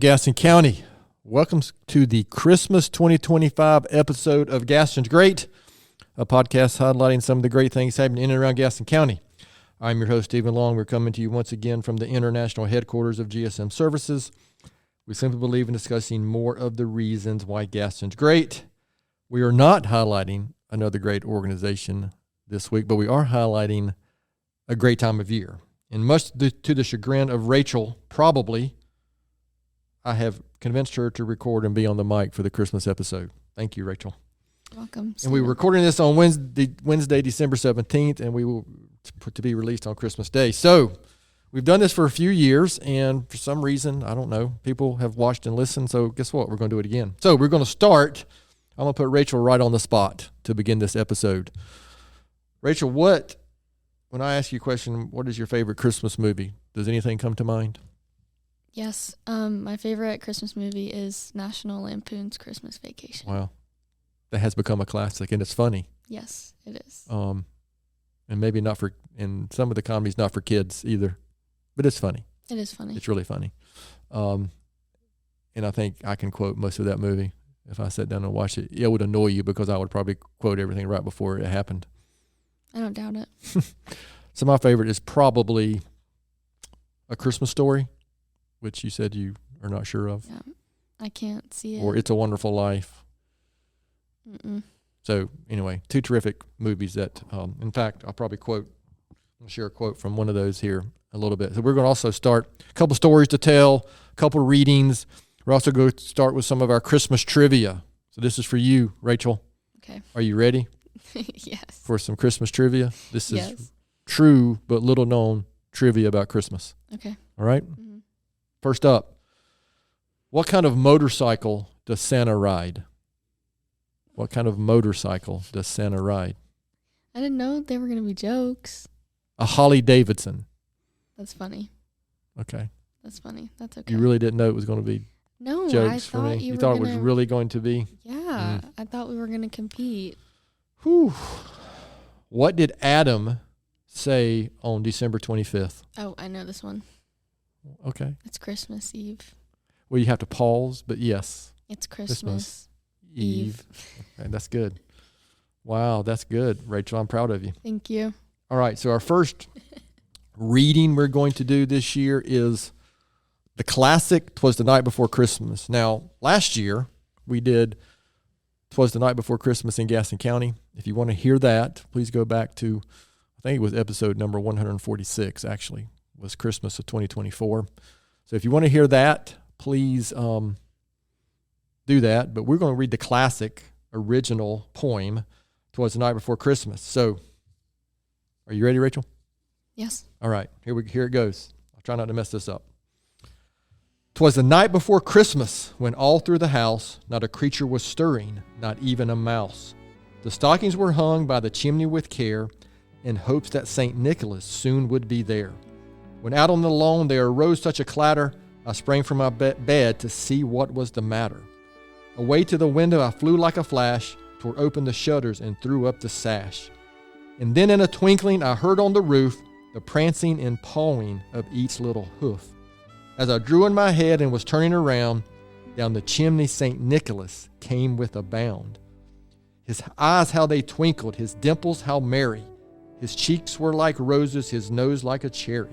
of Gaston County. Welcome to the Christmas 2025 episode of Gaston's Great, a podcast highlighting some of the great things happening in and around Gaston County. I'm your host, Stephen Long. We're coming to you once again from the international headquarters of GSM Services. We simply believe in discussing more of the reasons why Gaston's great. We are not highlighting another great organization this week, but we are highlighting a great time of year. And much to the chagrin of Rachel, probably, I have convinced her to record and be on the mic for the Christmas episode. Thank you, Rachel. Welcome. And we were recording this on Wednesday, December 17th, and we will to be released on Christmas Day. So we've done this for a few years, and for some reason, I don't know, people have watched and listened, so guess what? We're going to do it again. So we're going to start. I'm going to put Rachel right on the spot to begin this episode. Rachel, when I ask you a question, what is your favorite Christmas movie? Does anything come to mind? Yes. My favorite Christmas movie is National Lampoon's Christmas Vacation. Wow. That has become a classic, and it's funny. Yes, it is. And maybe not for, and some of the comedies not for kids either, but it's funny. It is funny. It's really funny. And I think I can quote most of that movie. If I sat down and watched it, it would annoy you because I would probably quote everything right before it happened. I don't doubt it. So my favorite is probably A Christmas Story, which you said you are not sure of. Yeah, I can't see it. Or It's a Wonderful Life. Mm-mm. So anyway, two terrific movies that, in fact, I'll share a quote from one of those here a little bit. So we're going to also start a couple stories to tell, a couple readings. We're also going to start with some of our Christmas trivia. So this is for you, Rachel. Okay. Are you ready? Yes. For some Christmas trivia? This is yes. True but little known trivia about Christmas. Okay. All right? Mm-hmm. First up, what kind of motorcycle does Santa ride? What kind of motorcycle does Santa ride? I didn't know they were going to be jokes. A Harley Davidson. That's funny. Okay. That's funny. That's okay. You really didn't know it was going to be jokes for me? You thought it was really going to be? Yeah. I thought we were going to compete. Whew. What did Adam say on December 25th? Oh, I know this one. Okay. It's Christmas Eve. Well, you have to pause, but yes. It's Christmas Eve. Okay, that's good. Wow, that's good, Rachel. I'm proud of you. Thank you. All right, so our first reading we're going to do this year is the classic Twas the Night Before Christmas. Now, last year we did Twas the Night Before Christmas in Gaston County. If you want to hear that, please go back to, I think it was episode number 146, actually, was Christmas of 2024. So if you want to hear that, please do that. But we're going to read the classic original poem, Twas the Night Before Christmas. So are you ready, Rachel? Yes. All right, here it goes. I'll try not to mess this up. 'Twas the night before Christmas, when all through the house not a creature was stirring, not even a mouse. The stockings were hung by the chimney with care, in hopes that St. Nicholas soon would be there. When out on the lawn there arose such a clatter, I sprang from my bed to see what was the matter. Away to the window I flew like a flash, tore open the shutters and threw up the sash. And then in a twinkling I heard on the roof the prancing and pawing of each little hoof. As I drew in my head and was turning around, down the chimney St. Nicholas came with a bound. His eyes how they twinkled, his dimples how merry. His cheeks were like roses, his nose like a cherry.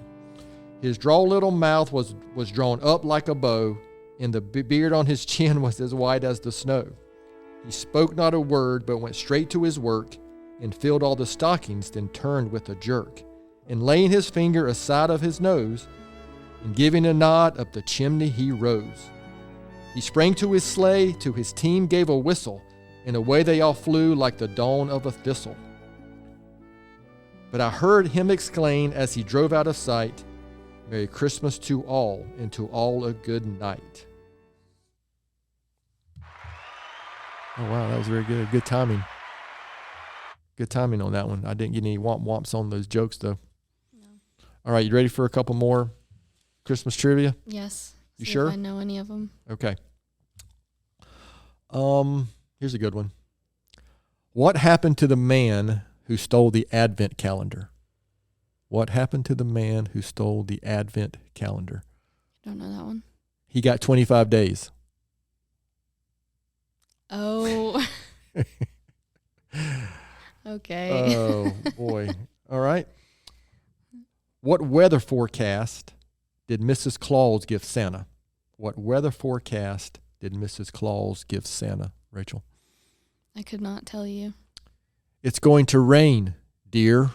His droll little mouth was drawn up like a bow, and the beard on his chin was as white as the snow. He spoke not a word, but went straight to his work, and filled all the stockings, then turned with a jerk. And laying his finger aside of his nose, and giving a nod, up the chimney he rose. He sprang to his sleigh, to his team gave a whistle, and away they all flew like the dawn of a thistle. But I heard him exclaim as he drove out of sight, Merry Christmas to all, and to all a good night. Oh, wow, that was very good. Good timing. Good timing on that one. I didn't get any womps on those jokes, though. No. All right, you ready for a couple more Christmas trivia? Yes. You See sure? if I know any of them. Okay. Here's a good one. What happened to the man who stole the Advent calendar? What happened to the man who stole the Advent calendar? Don't know that one. he got 25 days. Oh. Okay. Oh, boy. All right. What weather forecast did Mrs. Claus give Santa? What weather forecast did Mrs. Claus give Santa, Rachel? I could not tell you. It's going to rain, dear.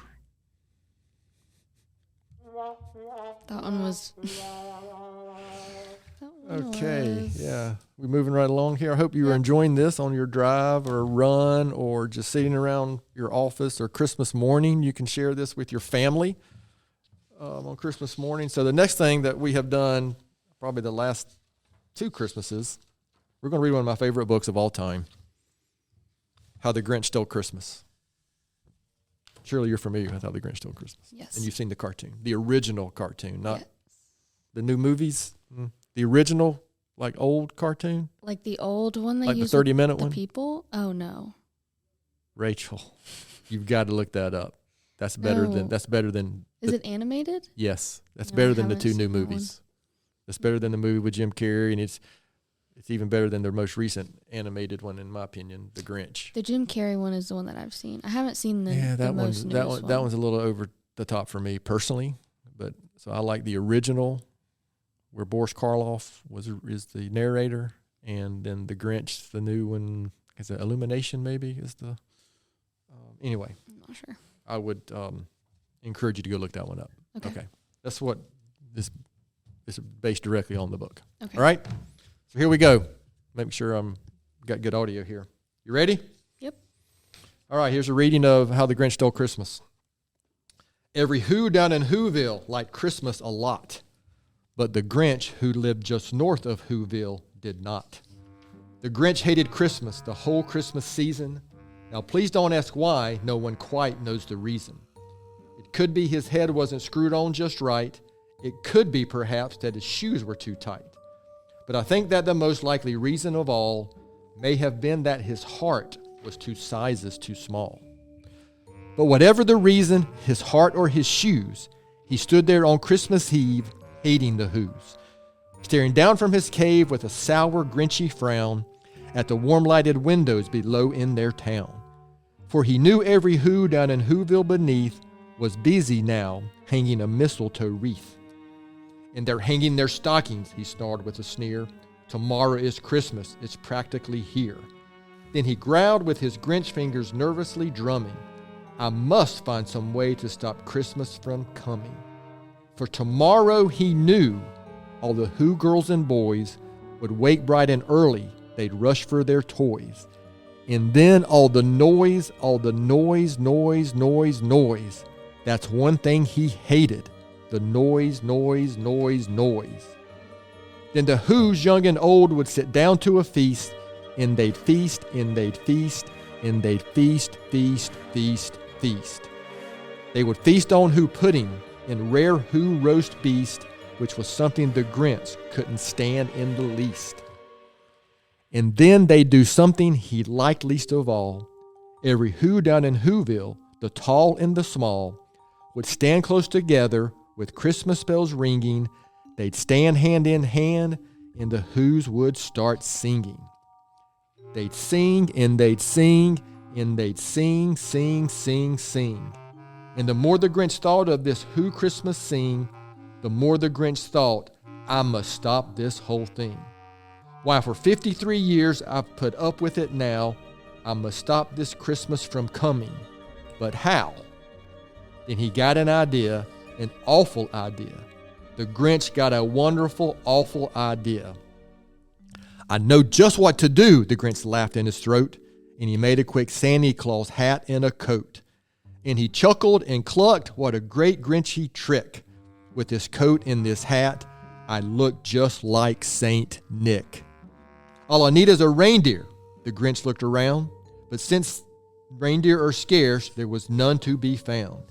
That one was. Okay, yeah. We're moving right along here. I hope you were enjoying this on your drive or run or just sitting around your office or Christmas morning. You can share this with your family on Christmas morning. So the next thing that we have done, probably the last 2 Christmases, we're going to read one of my favorite books of all time, How the Grinch Stole Christmas. Surely you're familiar with How the Grinch Stole Christmas. Yes. And you've seen the cartoon, the original cartoon, not Yes. the new movies. The original, like old cartoon? Like the old one they like the used 30-minute the one? people? Oh, no. Rachel, you've got to look that up. That's better No. than. Is it animated? Yes, that's No, better I than the haven't 2 new seen that movies. That's better than the movie with Jim Carrey, and it's even better than their most recent animated one, in my opinion, The Grinch. The Jim Carrey one is the one that I've seen. I haven't seen the that most one's newest that one's a little over the top for me personally, but so I like the original, where Boris Karloff is the narrator, and then The Grinch, the new one, is it Illumination? Maybe is the anyway. I'm not sure. I would encourage you to go look that one up. Okay. That's what this is based directly on the book. Okay. All right. So here we go. Make sure I'm got good audio here. You ready? Yep. All right. Here's a reading of How the Grinch Stole Christmas. Every Who down in Whoville liked Christmas a lot, but the Grinch, who lived just north of Whoville, did not. The Grinch hated Christmas the whole Christmas season. Now, please don't ask why. No one quite knows the reason. It could be his head wasn't screwed on just right. It could be, perhaps, that his shoes were too tight. But I think that the most likely reason of all may have been that his heart was 2 sizes too small. But whatever the reason, his heart or his shoes, he stood there on Christmas Eve, hating the Who's, staring down from his cave with a sour, grinchy frown at the warm-lighted windows below in their town. For he knew every Who down in Whoville beneath was busy now hanging a mistletoe wreath. And they're hanging their stockings, he snarled with a sneer. Tomorrow is Christmas, it's practically here. Then he growled with his Grinch fingers nervously drumming. I must find some way to stop Christmas from coming. For tomorrow he knew all the Who girls and boys would wake bright and early, they'd rush for their toys. And then all the noise, noise. That's one thing he hated, the noise. Then the Who's young and old would sit down to a feast, and they'd feast, and they'd feast, and they'd feast. They would feast on Who pudding and rare Who roast beast, which was something the Grinch couldn't stand in the least. And then they'd do something he liked least of all. Every Who down in Whoville, the tall and the small, would stand close together with Christmas bells ringing. They'd stand hand in hand, and the Who's would start singing. They'd sing, and they'd sing, and they'd sing. And the more the Grinch thought of this Who Christmas sing, the more the Grinch thought, I must stop this whole thing. Why, for 53 years I've put up with it now. I must stop this Christmas from coming. But how? Then he got an idea, an awful idea. The Grinch got a wonderful, awful idea. I know just what to do, the Grinch laughed in his throat, and he made a quick Santa Claus hat and a coat. And he chuckled and clucked, what a great Grinchy trick. With this coat and this hat, I look just like Saint Nick. All I need is a reindeer. The Grinch looked around, but since reindeer are scarce, there was none to be found.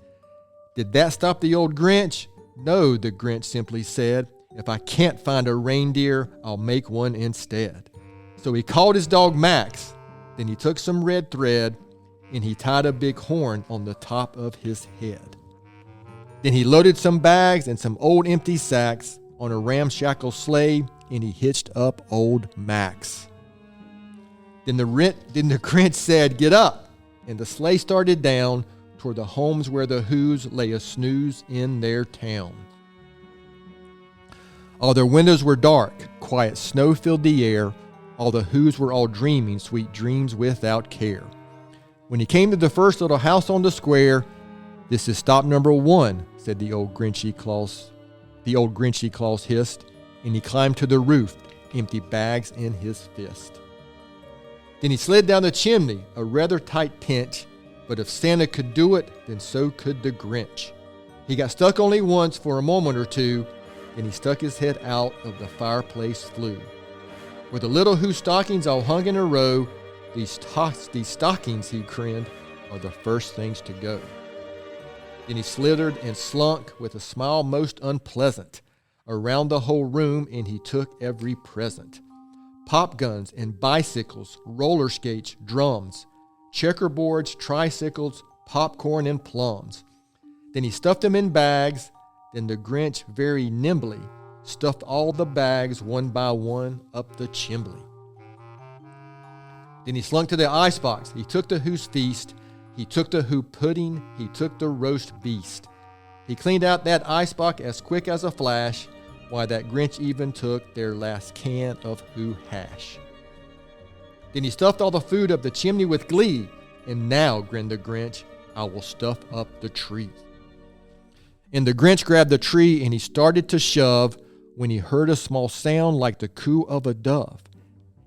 Did that stop the old Grinch? No, the Grinch simply said, if I can't find a reindeer, I'll make one instead. So he called his dog Max. Then he took some red thread and he tied a big horn on the top of his head. Then he loaded some bags and some old empty sacks on a ramshackle sleigh, and he hitched up old Max. Then the Grinch said, "Get up," and the sleigh started down toward the homes where the Who's lay a snooze in their town. All their windows were dark, quiet snow filled the air. All the Who's were all dreaming sweet dreams without care. When he came to the first little house on the square, "This is stop number 1, said the old Grinchy Claus. The old Grinchy Claus hissed, and he climbed to the roof, empty bags in his fist. Then he slid down the chimney, a rather tight pinch, but if Santa could do it, then so could the Grinch. He got stuck only once for a moment or two, then he stuck his head out of the fireplace flue. Where the little Who stockings all hung in a row, these stockings, he grinned, are the first things to go. Then he slithered and slunk with a smile most unpleasant around the whole room, and he took every present. Pop guns and bicycles, roller skates, drums, checkerboards, tricycles, popcorn, and plums. Then he stuffed them in bags. Then the Grinch very nimbly stuffed all the bags one by one up the chimney. Then he slunk to the icebox. He took the Who's feast. He took the Who pudding. He took the roast beast. He cleaned out that icebox as quick as a flash. Why, that Grinch even took their last can of Who hash. Then he stuffed all the food up the chimney with glee. And now, grinned the Grinch, I will stuff up the tree. And the Grinch grabbed the tree and he started to shove when he heard a small sound like the coo of a dove.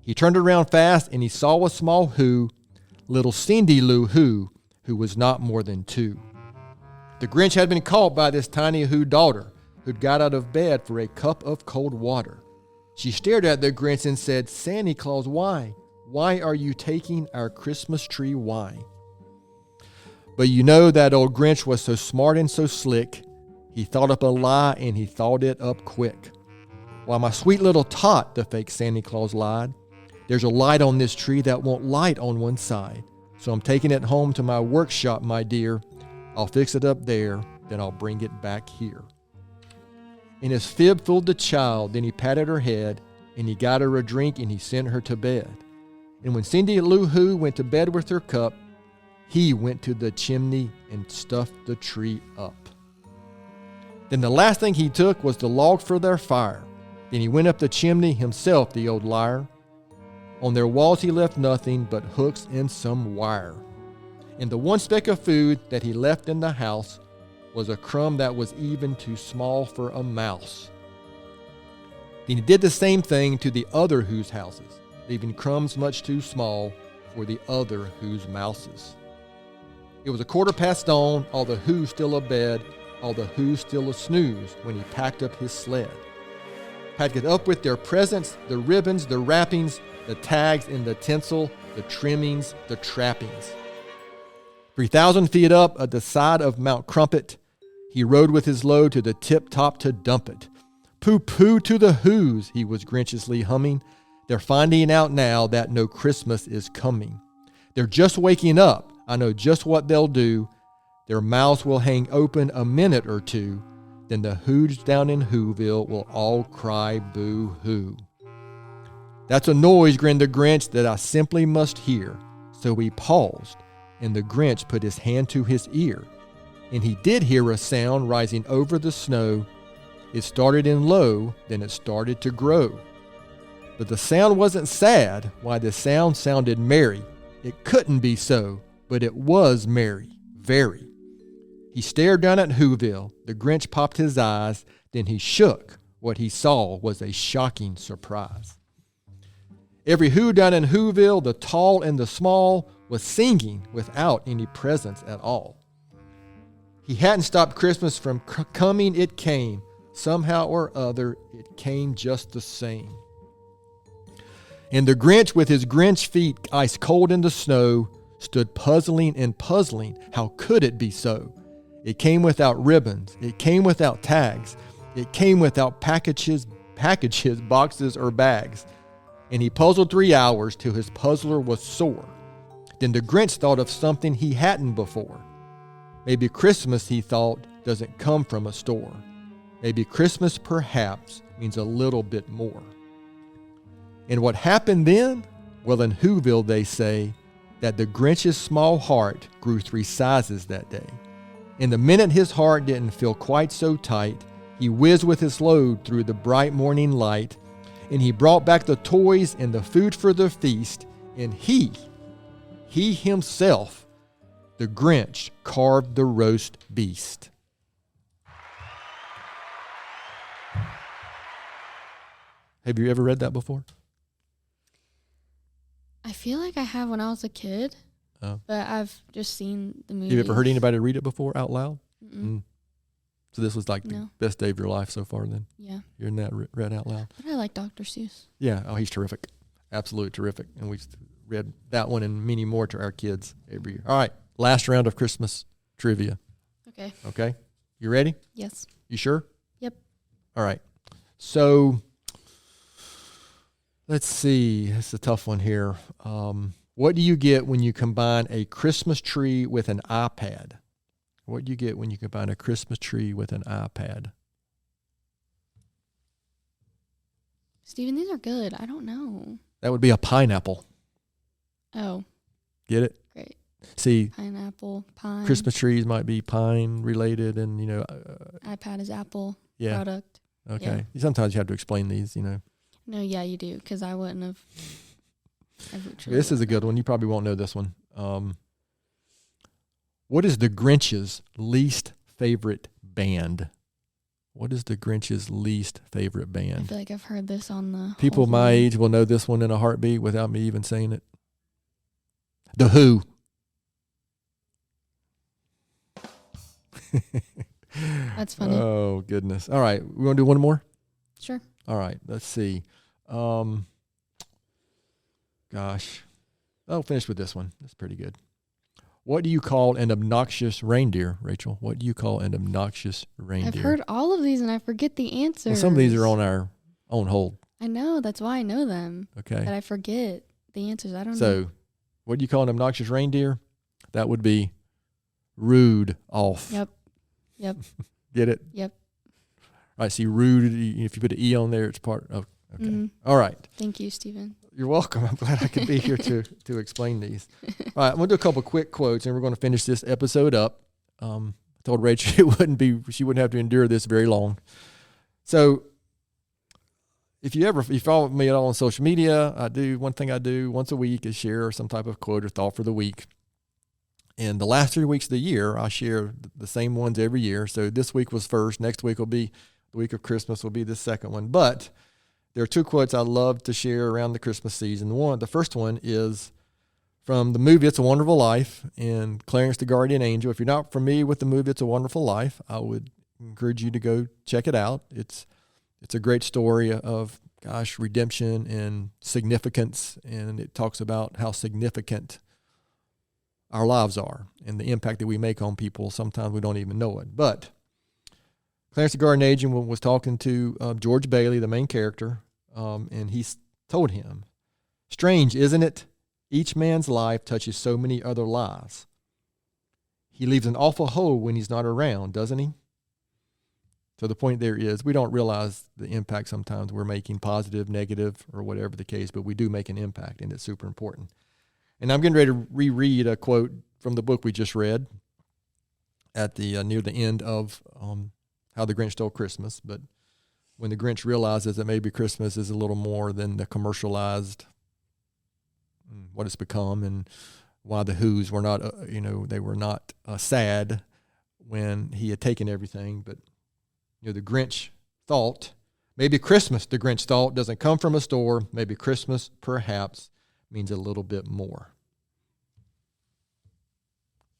He turned around fast and he saw a small Who, little Cindy Lou Who was not more than 2. The Grinch had been caught by this tiny Who daughter, who'd got out of bed for a cup of cold water. She stared at the Grinch and said, Santa Claus, why? Why are you taking our Christmas tree? Why? But you know that old Grinch was so smart and so slick, he thought up a lie and he thought it up quick. Why, my sweet little tot, the fake Santa Claus lied, there's a light on this tree that won't light on one side. So I'm taking it home to my workshop, my dear. I'll fix it up there, then I'll bring it back here. And his fib fooled the child, then he patted her head, and he got her a drink and he sent her to bed. And when Cindy Lou Who went to bed with her cup, he went to the chimney and stuffed the tree up. Then the last thing he took was the log for their fire. Then he went up the chimney himself, the old liar. On their walls he left nothing but hooks and some wire. And the one speck of food that he left in the house was a crumb that was even too small for a mouse. Then he did the same thing to the other Who's houses, leaving crumbs much too small for the other Who's mouses. It was 1:15 dawn, all the Who's still abed, all the Who's still a snooze when he packed up his sled. Packed it up with their presents, the ribbons, the wrappings, the tags and the tinsel, the trimmings, the trappings. 3,000 feet up at the side of Mount Crumpet, he rode with his load to the tip-top to dump it. Pooh-pooh to the Who's, he was grinchiously humming. They're finding out now that no Christmas is coming. They're just waking up. I know just what they'll do. Their mouths will hang open a minute or two. Then the Who's down in Whoville will all cry boo-hoo. That's a noise, grinned the Grinch, that I simply must hear. So he paused, and the Grinch put his hand to his ear. And he did hear a sound rising over the snow. It started in low, then it started to grow. But the sound wasn't sad. Why, the sound sounded merry. It couldn't be so, but it was merry, very. He stared down at Whoville. The Grinch popped his eyes, then he shook. What he saw was a shocking surprise. Every Who down in Whoville, the tall and the small, was singing without any presents at all. He hadn't stopped Christmas from coming, it came. Somehow or other, it came just the same. And the Grinch, with his Grinch feet ice cold in the snow, stood puzzling and puzzling. How could it be so? It came without ribbons. It came without tags. It came without packages, boxes, or bags. And he puzzled 3 hours till his puzzler was sore. Then the Grinch thought of something he hadn't before. Maybe Christmas, he thought, doesn't come from a store. Maybe Christmas, perhaps, means a little bit more. And what happened then? Well, in Whoville, they say that the Grinch's small heart grew 3 sizes that day. And the minute his heart didn't feel quite so tight, he whizzed with his load through the bright morning light, and he brought back the toys and the food for the feast, and he himself, the Grinch, carved the roast beast. Have you ever read that before? I feel like I have when I was a kid, but I've just seen the movie. Have you ever heard anybody read it before out loud? Mm-mm. So this was like the best day of your life so far then? Yeah. Hearing that read out loud? But I like Dr. Seuss. Yeah. Oh, he's terrific. Absolutely terrific. And we've read that one and many more to our kids every year. All right. Last round of Christmas trivia. Okay. Okay. You ready? Yes. You sure? Yep. All right. So let's see. It's a tough one here. What do you get when you combine a Christmas tree with an iPad? What do you get when you combine a Christmas tree with an iPad? Steven, these are good. I don't know. That would be a pineapple. Oh. Get it? Great. See, Pineapple, pine. Christmas trees might be pine related and, iPad is Apple product. Okay. Yeah. Sometimes you have to explain these, No, yeah, you do, because I wouldn't have. This is a good one. You probably won't know this one. What is the Grinch's least favorite band? What is the Grinch's least favorite band? I feel like I've heard this on the... People my age will know this one in a heartbeat without me even saying it. The Who. That's funny. Oh, goodness. All right. We want to do one more? Sure. All right. Let's see. Gosh. I'll finish with this one. That's pretty good. What do you call an obnoxious reindeer, Rachel? What do you call an obnoxious reindeer? I've heard all of these and I forget the answers. Well, some of these are on our own hold. I know. That's why I know them. Okay. But I forget the answers. I don't know. So, what do you call an obnoxious reindeer? That would be rude off. Yep. Get it? Yep. All right. See, rude, if you put an E on there, it's part of. Okay. Mm-hmm. All right. Thank you, Stephen. You're welcome. I'm glad I could be here to explain these. All right, I'm going to do a couple quick quotes, and we're going to finish this episode up. I told Rachel she wouldn't have to endure this very long. So, if you follow me at all on social media, one thing I do once a week is share some type of quote or thought for the week. And the last 3 weeks of the year, I share the same ones every year. So this week was first. Next week will be the week of Christmas. Will be the second one, but there are 2 quotes I love to share around the Christmas season. The first one is from the movie It's a Wonderful Life and Clarence the Guardian Angel. If you're not familiar with the movie It's a Wonderful Life, I would encourage you to go check it out. It's a great story of, redemption and significance, and it talks about how significant our lives are and the impact that we make on people. Sometimes we don't even know it. But Clarence the Guardian Angel was talking to George Bailey, the main character, and he told him, "Strange, isn't it? Each man's life touches so many other lives. He leaves an awful hole when he's not around, doesn't he?" So the point there is we don't realize the impact sometimes we're making, positive, negative, or whatever the case, but we do make an impact, and it's super important. And I'm getting ready to reread a quote from the book we just read at the near the end of How the Grinch Stole Christmas. But when the Grinch realizes that maybe Christmas is a little more than the commercialized, what it's become, and why the Who's were not, they were not sad when he had taken everything. But, the Grinch thought, maybe Christmas, the Grinch thought, doesn't come from a store. Maybe Christmas, perhaps, means a little bit more.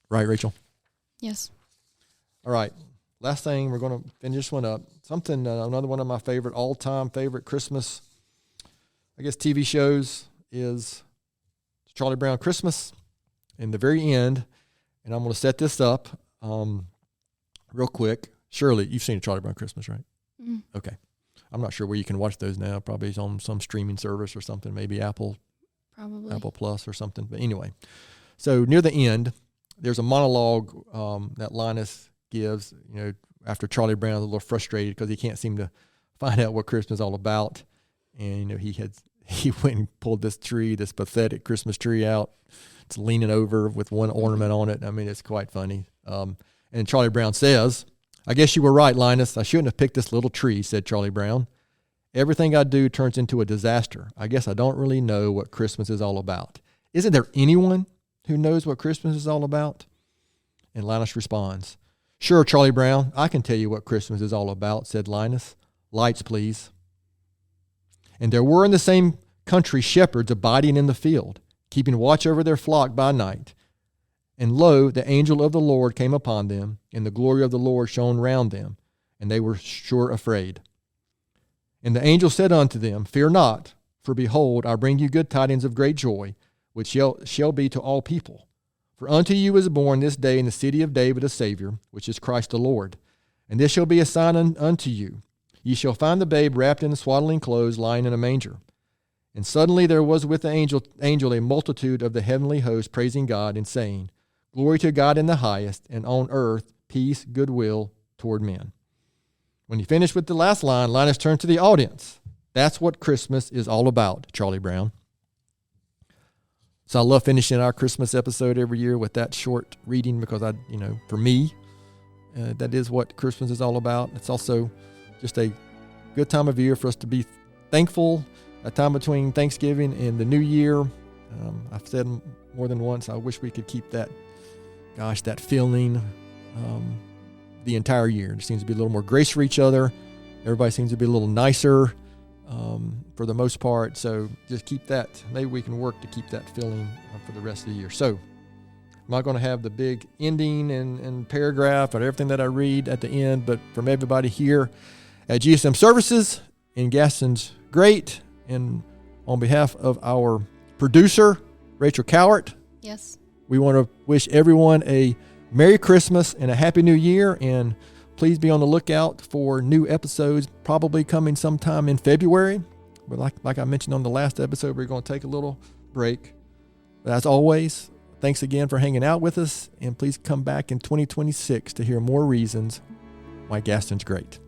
Right, Rachel? Yes. All right. Last thing, we're going to finish this one up. Another one of my all-time favorite Christmas, TV shows is Charlie Brown Christmas. In the very end, and I'm going to set this up real quick. Shirley, you've seen a Charlie Brown Christmas, right? Mm. Okay. I'm not sure where you can watch those now. Probably on some streaming service or something, maybe Apple Plus or something. But anyway, so near the end, there's a monologue that Linus gives, after Charlie Brown's a little frustrated because he can't seem to find out what Christmas is all about. And, he he went and pulled this pathetic Christmas tree out. It's leaning over with one ornament on it. I mean, it's quite funny. And Charlie Brown says, "I guess you were right, Linus. I shouldn't have picked this little tree," said Charlie Brown. "Everything I do turns into a disaster. I guess I don't really know what Christmas is all about." Isn't there anyone who knows what Christmas is all about? And Linus responds, "Sure, Charlie Brown, I can tell you what Christmas is all about," said Linus. "Lights, please." "And there were in the same country shepherds abiding in the field, keeping watch over their flock by night. And lo, the angel of the Lord came upon them, and the glory of the Lord shone round them, and they were sure afraid. And the angel said unto them, Fear not, for behold, I bring you good tidings of great joy, which shall be to all people. For unto you is born this day in the city of David a Savior, which is Christ the Lord. And this shall be a sign unto you. Ye shall find the babe wrapped in swaddling clothes, lying in a manger. And suddenly there was with the angel a multitude of the heavenly host, praising God and saying, Glory to God in the highest, and on earth peace, goodwill toward men." When he finished with the last line, Linus turned to the audience. "That's what Christmas is all about, Charlie Brown." So I love finishing our Christmas episode every year with that short reading because for me, that is what Christmas is all about. It's also just a good time of year for us to be thankful, a time between Thanksgiving and the New Year. I've said more than once, I wish we could keep that feeling the entire year. There seems to be a little more grace for each other. Everybody seems to be a little nicer for the most part. So just keep that. Maybe we can work to keep that feeling for the rest of the year. So I'm not going to have the big ending and paragraph or everything that I read at the end, but from everybody here at GSM Services in Gaston's Great, and on behalf of our producer, Rachel Cowart, Yes. we want to wish everyone a Merry Christmas and a Happy New Year, and please be on the lookout for new episodes probably coming sometime in February. But like I mentioned on the last episode, we're going to take a little break. But as always, thanks again for hanging out with us, and please come back in 2026 to hear more reasons why Gaston's great.